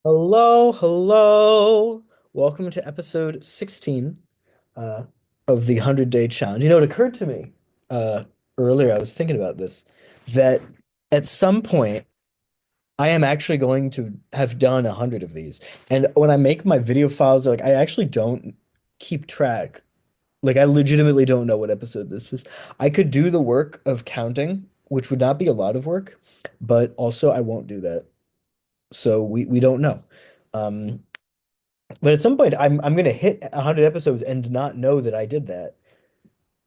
Hello, hello. Welcome to episode 16 uh, of the 100 Day Challenge. It occurred to me uh, earlier, I was thinking about this, that at some point I am actually going to have done 100 of these. And when I make my video files, like I actually don't keep track. Like I legitimately don't know what episode this is. I could do the work of counting, which would not be a lot of work, but also I won't do that. So we don't know. Um, But at some point, I'm gonna hit 100 episodes and not know that I did that,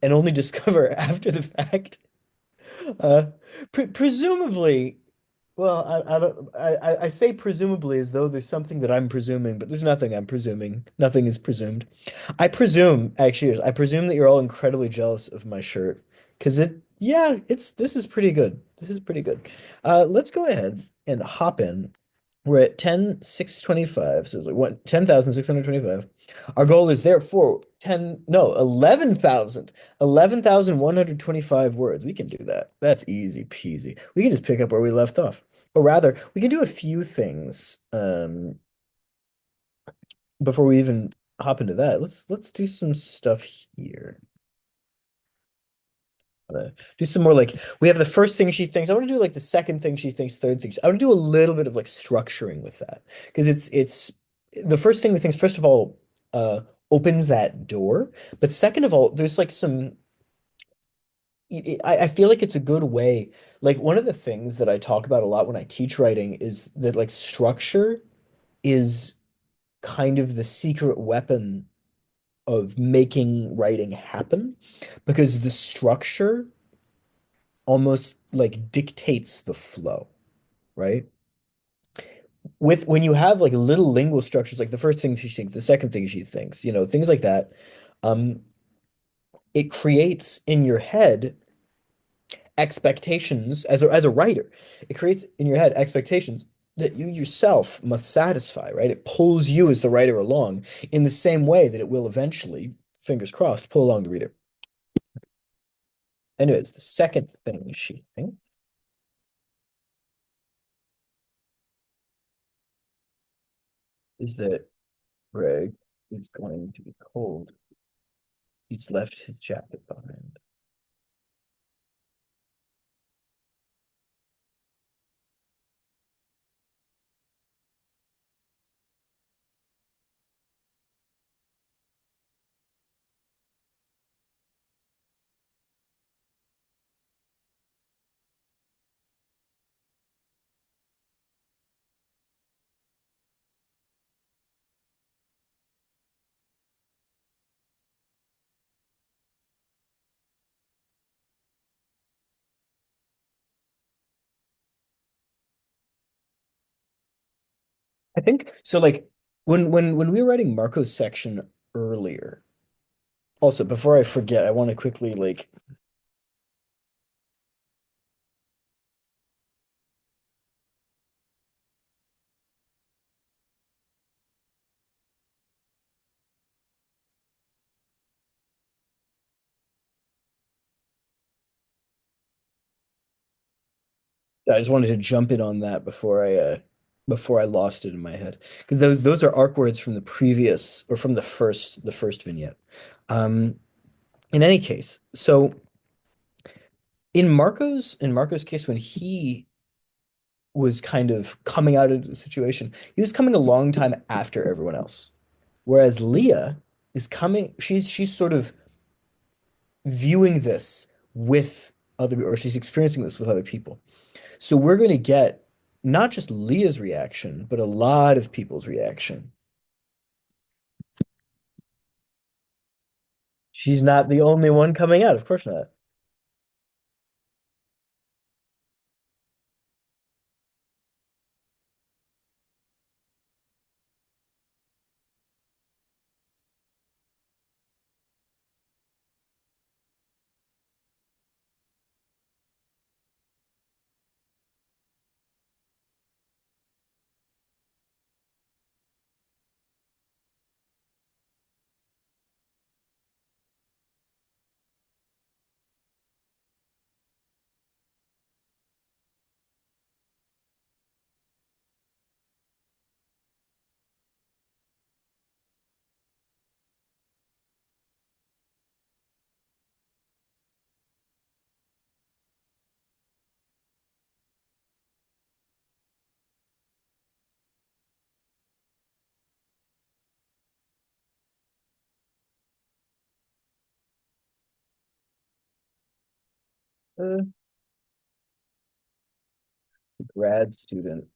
and only discover after the fact. Uh, presumably, well, I don't. I say presumably as though there's something that I'm presuming, but there's nothing I'm presuming. Nothing is presumed. I presume, actually, I presume that you're all incredibly jealous of my shirt, because yeah, this is pretty good. This is pretty good. Let's go ahead and hop in. We're at 10,625. So it's like what 10,625. Our goal is therefore 10, no, 11,125 words. We can do that. That's easy peasy. We can just pick up where we left off. Or rather, we can do a few things before we even hop into that. Let's do some stuff here. Do some more like we have the first thing she thinks. I want to do like the second thing she thinks, third thing. I want to do a little bit of like structuring with that because it's the first thing we thinks. First of all, uh, opens that door, but second of all, there's like some. I feel like it's a good way. Like one of the things that I talk about a lot when I teach writing is that like structure is kind of the secret weapon of making writing happen because the structure almost like dictates the flow, right? With when you have like little lingual structures, like the first thing she thinks, the second thing she thinks, things like that, um, it creates in your head expectations as a writer. It creates in your head expectations that you yourself must satisfy, right? It pulls you as the writer along in the same way that it will eventually, fingers crossed, pull along the reader. Anyways, the second thing she thinks is that Greg is going to be cold. He's left his jacket behind. I think so. Like when we were writing Marco's section earlier. Also, before I forget, I want to quickly like I just wanted to jump in on that before I lost it in my head because those are arc words from the previous or from the first vignette. Um, in any case, so in Marco's case when he was kind of coming out of the situation, he was coming a long time after everyone else. Whereas Leah is coming, she's sort of viewing this with other, or she's experiencing this with other people. So we're going to get not just Leah's reaction, but a lot of people's reaction. She's not the only one coming out, of course not. Uh, grad student.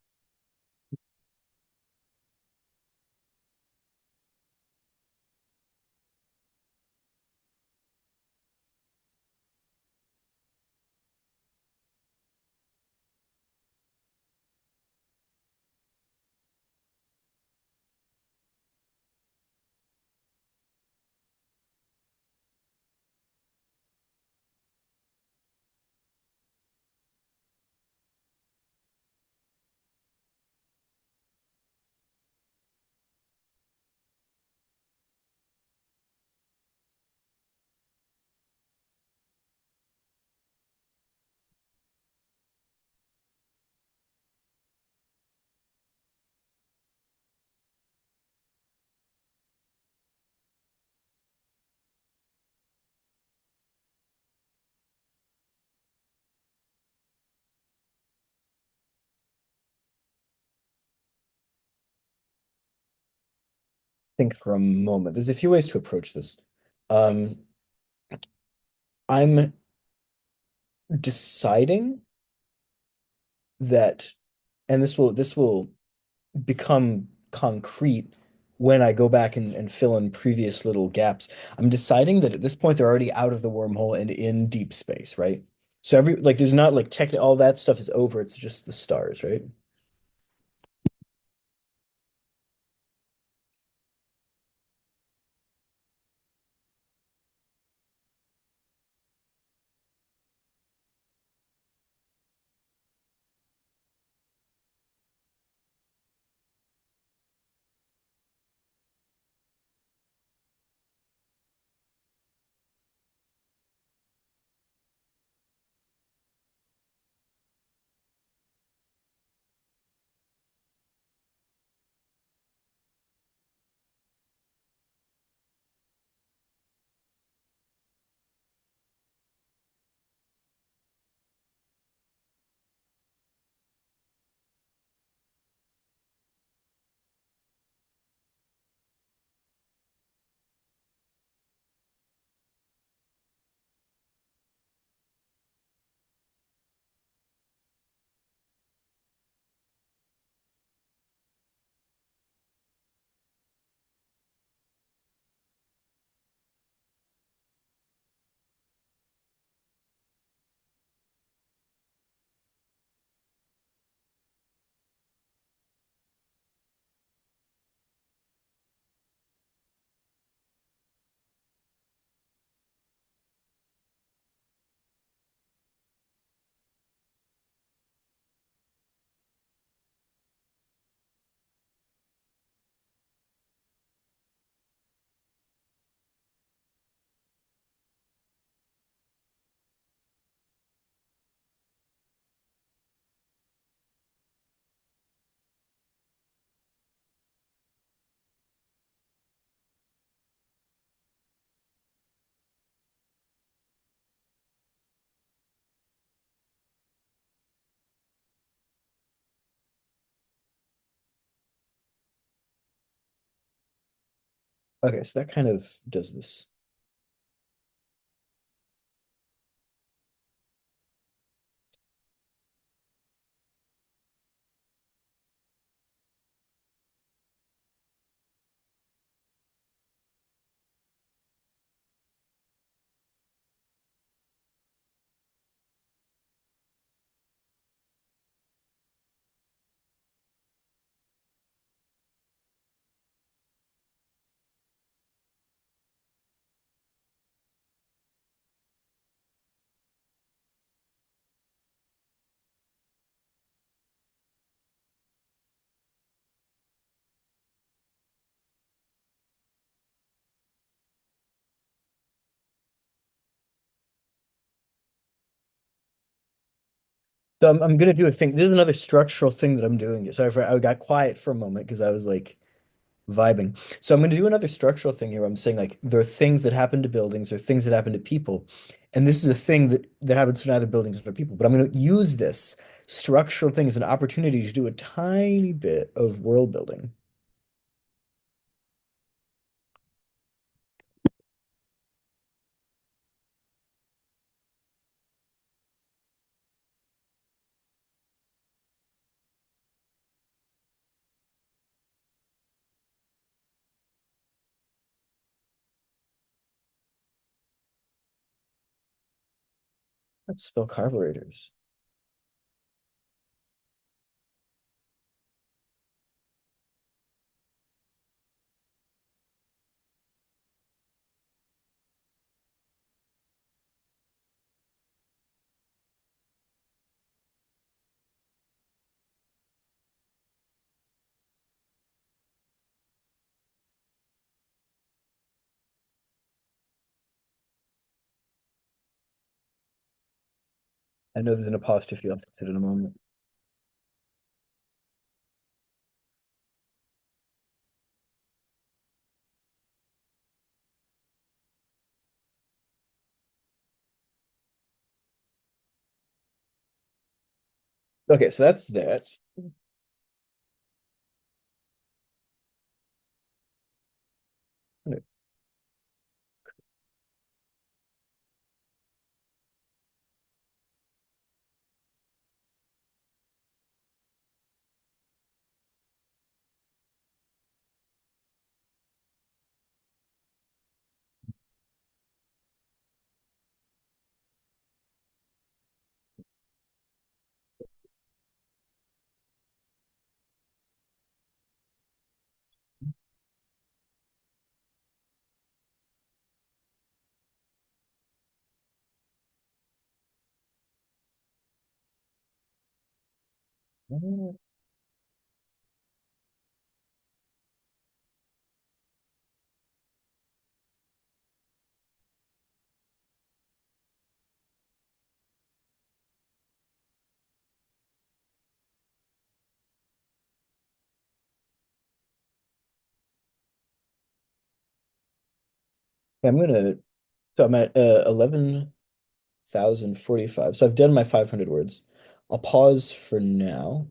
Think for a moment. There's a few ways to approach this. Um, I'm deciding that, and this will become concrete when I go back and fill in previous little gaps. I'm deciding that at this point they're already out of the wormhole and in deep space, right? So every like there's not like tech all that stuff is over. It's just the stars, right? Okay, so that kind of does this. So I'm gonna do a thing. This is another structural thing that I'm doing. Sorry for I got quiet for a moment because I was like vibing. So I'm going to do another structural thing here. I'm saying like there are things that happen to buildings or things that happen to people. And this is a thing that happens to neither buildings nor people. But I'm going to use this structural thing as an opportunity to do a tiny bit of world building. Let's spell carburetors. I know there's an apostrophe. I'll fix it in a moment. Okay, so that's that. I'm gonna, so I'm at 11,045. So I've done my 500 words. I'll pause for now.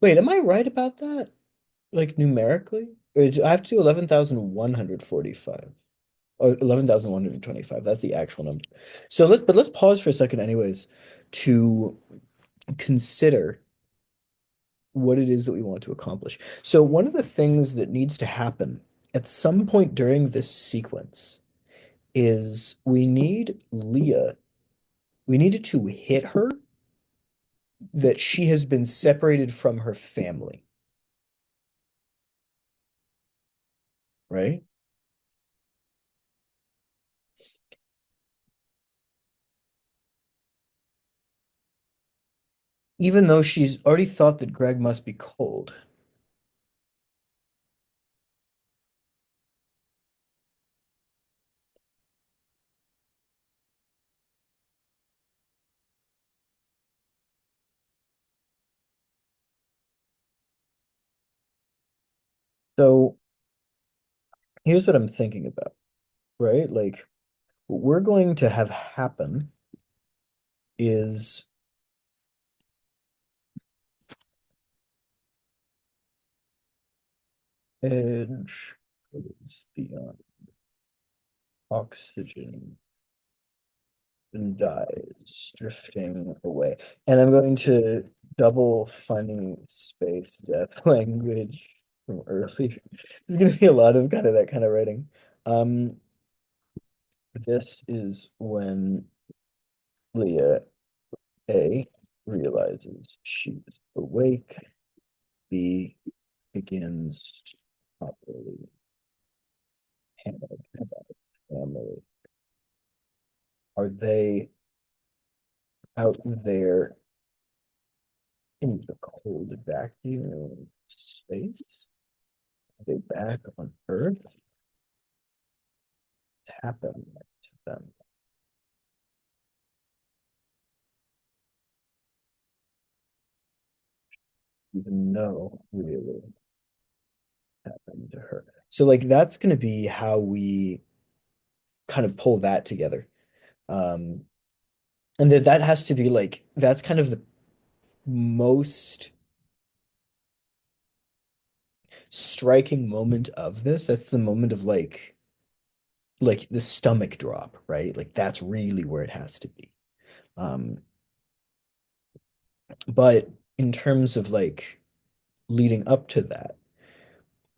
Wait, am I right about that? Like numerically? I have to do 11,145. Oh, 11,125. That's the actual number. So let's pause for a second anyways to consider what it is that we want to accomplish. So one of the things that needs to happen at some point during this sequence is we need Leah, we needed to hit her that she has been separated from her family, right? Even though she's already thought that Greg must be cold. So here's what I'm thinking about, right? Like what we're going to have happen is edge goes beyond oxygen and dies, drifting away. And I'm going to double finding space death language from earlier. There's going to be a lot of kind of that kind of writing. Um, this is when Leah A realizes she is awake. B begins to properly panic about family. Are they out there in the cold vacuum space? Are they back on Earth? What's happened to them? Even know really happened to her. So like that's gonna be how we kind of pull that together. Um, and that has to be like that's kind of the most striking moment of this. That's the moment of like the stomach drop, right? Like that's really where it has to be. Um, but in terms of like leading up to that,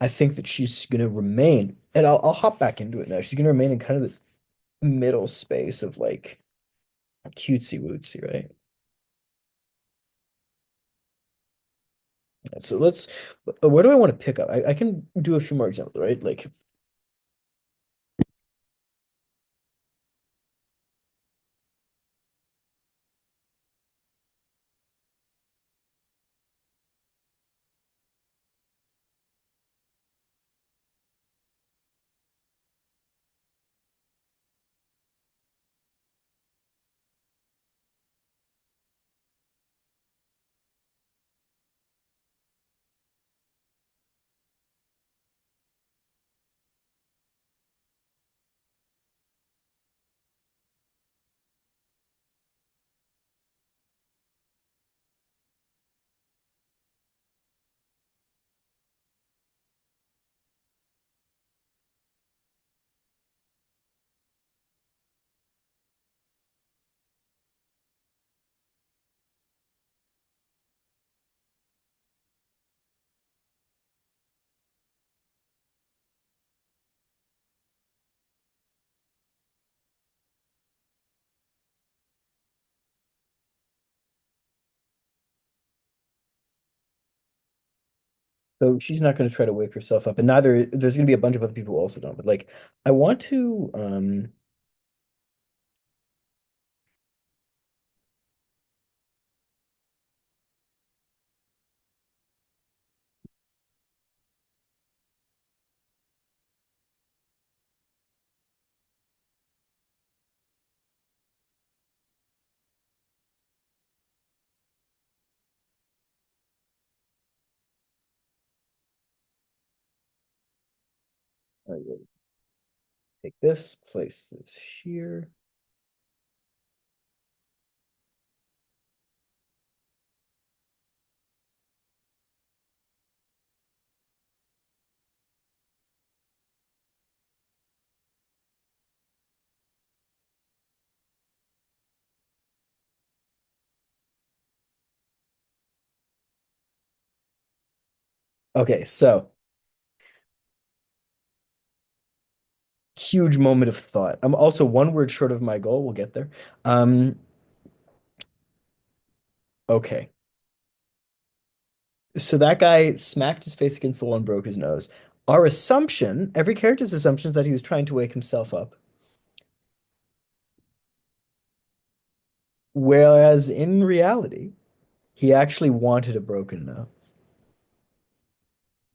I think that she's gonna remain, and I'll hop back into it now. She's gonna remain in kind of this middle space of like Cutesy wootsy, right? So let's, where do I want to pick up? I can do a few more examples, right? Like, so she's not going to try to wake herself up, and neither there's going to be a bunch of other people who also don't. But like, I want to, I will take this, place this here. Okay, so huge moment of thought. I'm also one word short of my goal. We'll get there. Um, okay. So that guy smacked his face against the wall and broke his nose. Our assumption, every character's assumption is that he was trying to wake himself up. Whereas in reality, he actually wanted a broken nose.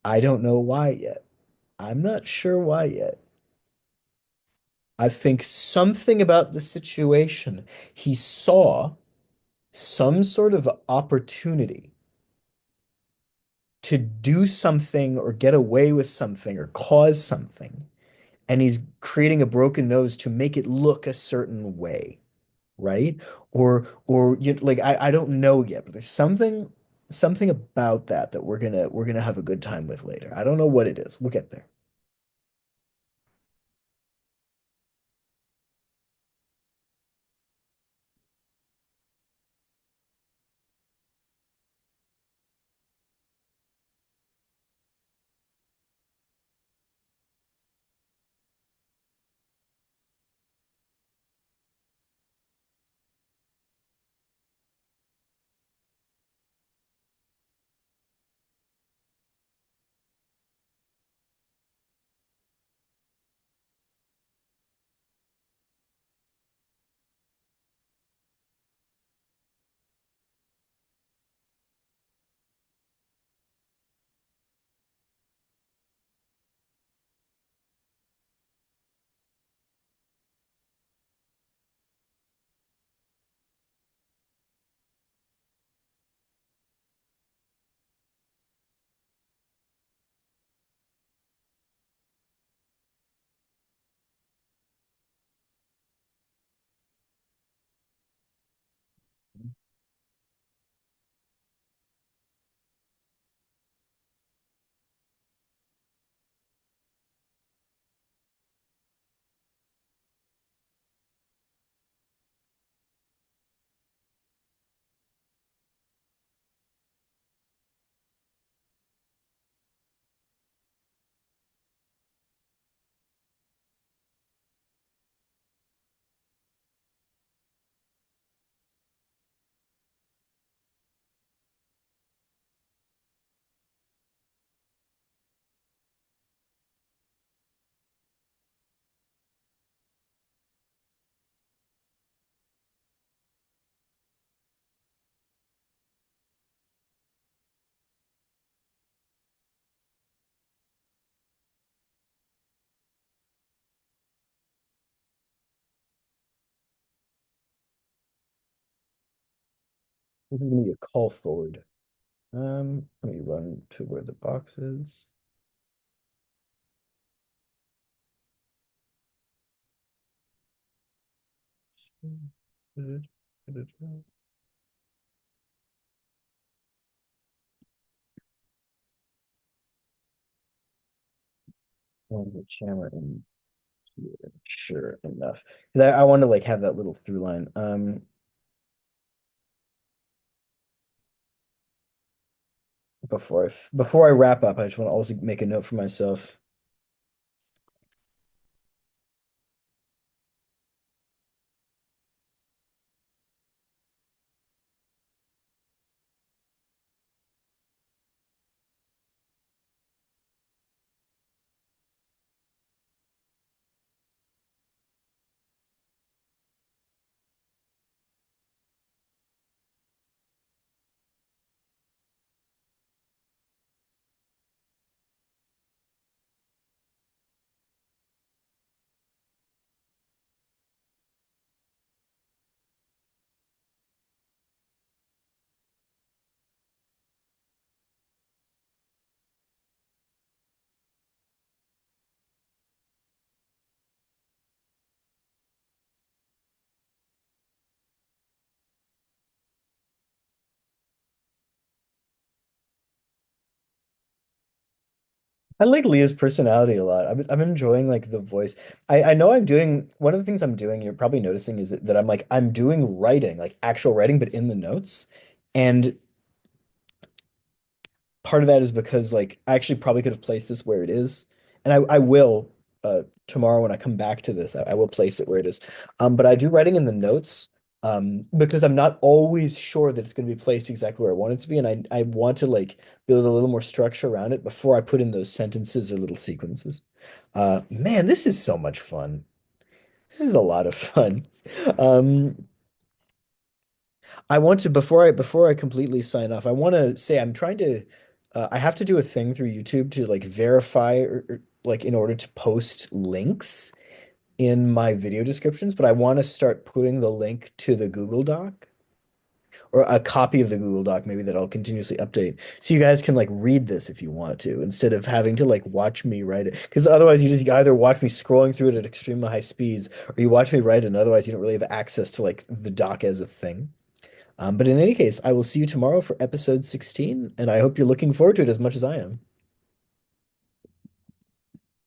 I don't know why yet. I'm not sure why yet. I think something about the situation, he saw some sort of opportunity to do something or get away with something or cause something, and he's creating a broken nose to make it look a certain way, right? Or you like I don't know yet, but there's something about that that we're gonna have a good time with later. I don't know what it is. We'll get there. This is gonna be a call forward. Let me run to where the box is. And the camera in here. Sure enough. 'Cause I want to like have that little through line. Before I wrap up, I just want to also make a note for myself. I like Leah's personality a lot. I'm enjoying like the voice. I know I'm doing one of the things I'm doing, you're probably noticing is that I'm doing writing, like actual writing, but in the notes. And part of that is because like I actually probably could have placed this where it is. And I will tomorrow when I come back to this, I will place it where it is. But I do writing in the notes because I'm not always sure that it's going to be placed exactly where I want it to be. And I want to like build a little more structure around it before I put in those sentences or little sequences. Man, this is so much fun. This is a lot of fun. Um, I want to before I completely sign off, I want to say I'm trying to I have to do a thing through YouTube to like verify or like in order to post links in my video descriptions, but I want to start putting the link to the Google Doc or a copy of the Google Doc maybe that I'll continuously update. So you guys can like read this if you want to instead of having to like watch me write it. Because otherwise you either watch me scrolling through it at extremely high speeds or you watch me write it and otherwise you don't really have access to like the doc as a thing. But in any case, I will see you tomorrow for episode 16, and I hope you're looking forward to it as much as I am.